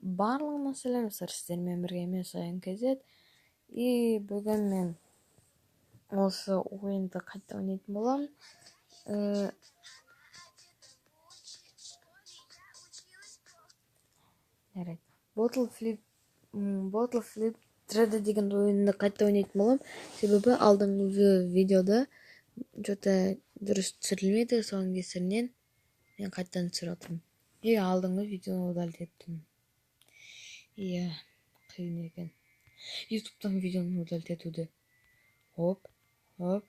Барлығына сәлеметсіздер, сіздермен бірге мен Сайын KZ. И бүгін мен осы ойынды қайта ойнайтын боламын. Жарайды. Bottle Flip Thread деген ойынды қайта ойнайтын боламын. Себебі алдыңғы видеода дұрыс түсірілмеді, соның кесірінен мен қайтадан түсіріп отырмын. И алдыңғы видеоны удалить еттім. Иә, қиын екен. YouTube'дан видеоны удалить етуді. Хоп. Бұл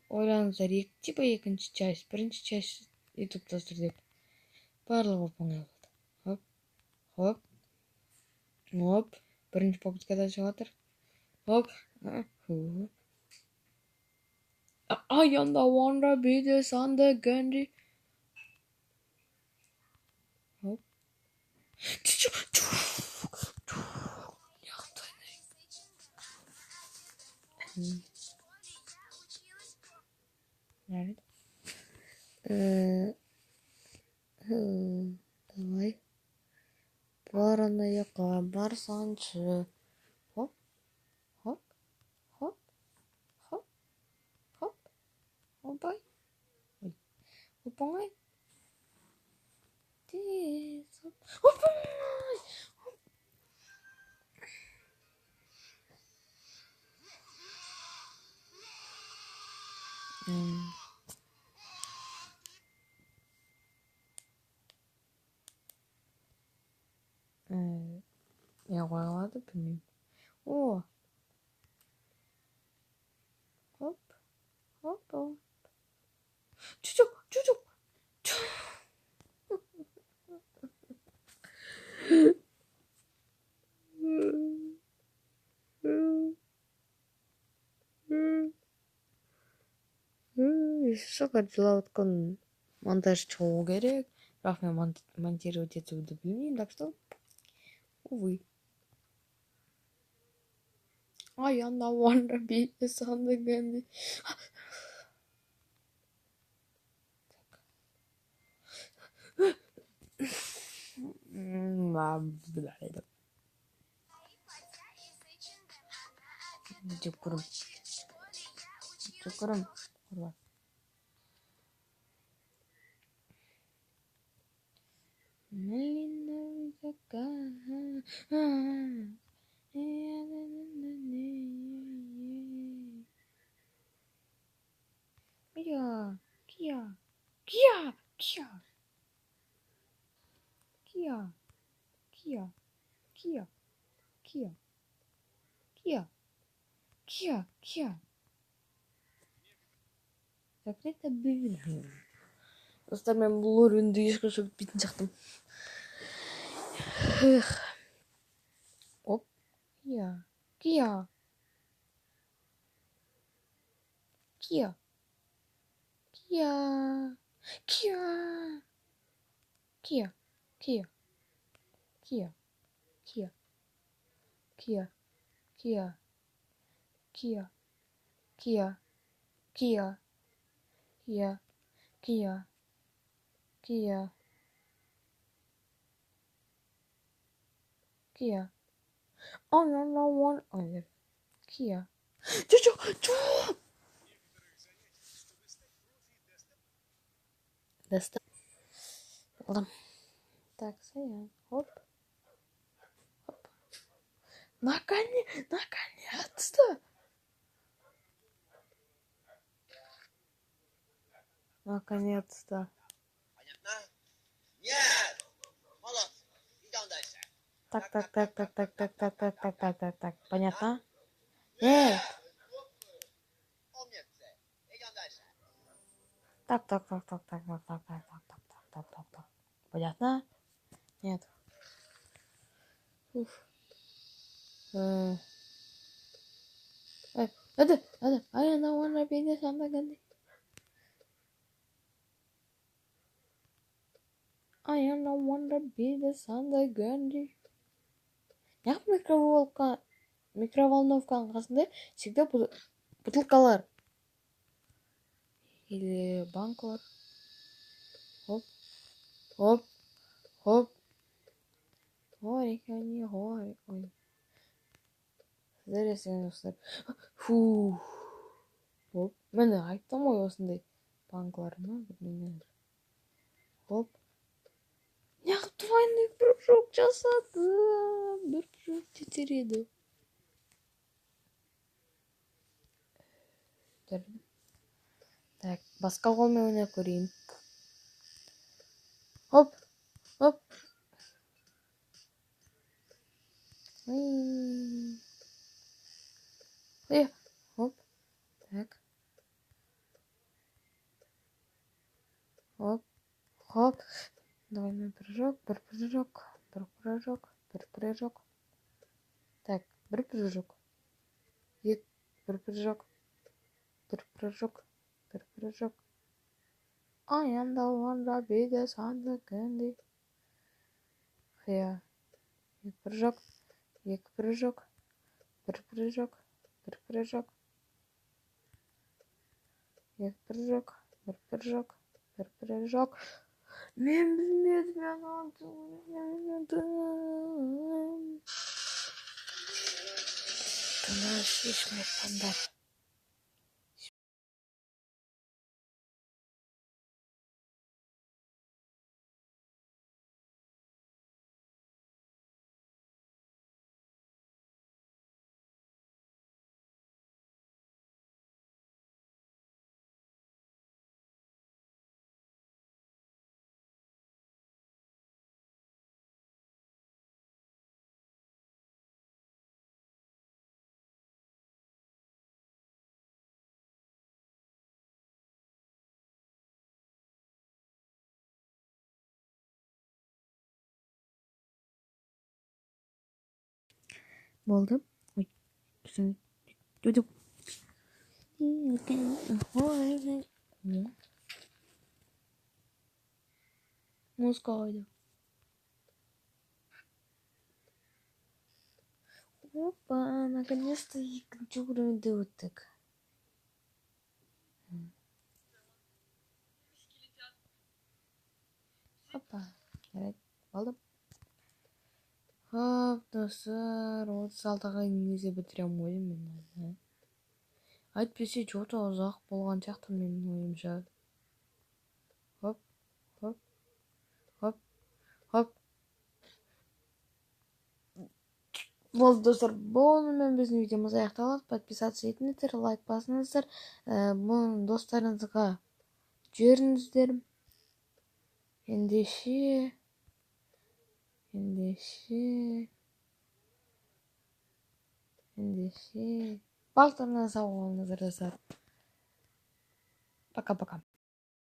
ойлаңыздар, екінші часть. Бірінші часть YouTube'да тұр деп. Барлығы оңай болды. Хоп. Бірінші попыткадан шығып жатыр. Хоп. I am the wonder be the sun the Gandhi. Хоп. Давай. Барынаяққа барсаңшы. Хоп. Опай. Опай. Опай. Я қойғалады білмеймін. О! Хоп. Чучук. Шоқар жылап отқан монтаж шығу керек. Бірақ мен монтировать етуді білмеймін, так что, увы. I am the wonder be the sun the Gandhi. Жүкірім. Kia. Закрыто бюджет. Достар, мен бұл өрінді ешқашан бітпейтін шақтым. Оп. Kia. Oh, no one. Kia. Чё? Достал. Так, Саян. Хоп. Наконец-то. Понятно? Нет! Молодцы. Идем дальше. Так. Понятно? Нет. Умницы. Идем дальше. Так. Понятно? Нет. Уф. Надо. I don't wanna be the sun the Gandhi. I am the wonder be the sun the Gandhi. Неғып микроволновканың қасында всегда бутылкалар или банкалар. Хоп. Ой. Сіздер есіңіздер. Фу. Оп. Міне айттым ғой осындай банкаларына бірдеңелер. Оп. Неғып двойной прыжок жасады. Бір прыжок жетер еді. Так, басқа қолмен ойнап көрейін. Оп. Оп. Оп. Так. Оп. Хоп. Двойной прыжок, бір прыжок, бір прыжок, бір прыжок. Так, бір прыжок. Бір прыжок. Бір прыжок, бір прыжок. I am the one that biggest on the candy. Екі прыжок, екі прыжок, бір прыжок, бір прыжок. Екі прыжок, бір прыжок, бір прыжок. Мен білмедім. Тыныш ешкімге айтпаңдар. Болды. Ой, Дудук. Музыка қойды. Опа, наконец-то екінші уровеньде өттік. Опа, жарайды, болды. Хоп, достар, 36-ға немесе бітірем ойым. Әйтпесе жота ұзақ болған сияқты менің ойымша. Хоп, хоп, хоп, хоп. Болды достар, бұнымен біздің видеомыз аяқталады. Подписаться етіңіздер, лайк басыңыздар. Бұны достарыңызға жіберіңіздер. Ендеше барлықтарыңызға сау болыңыздар достар. Пока-пока.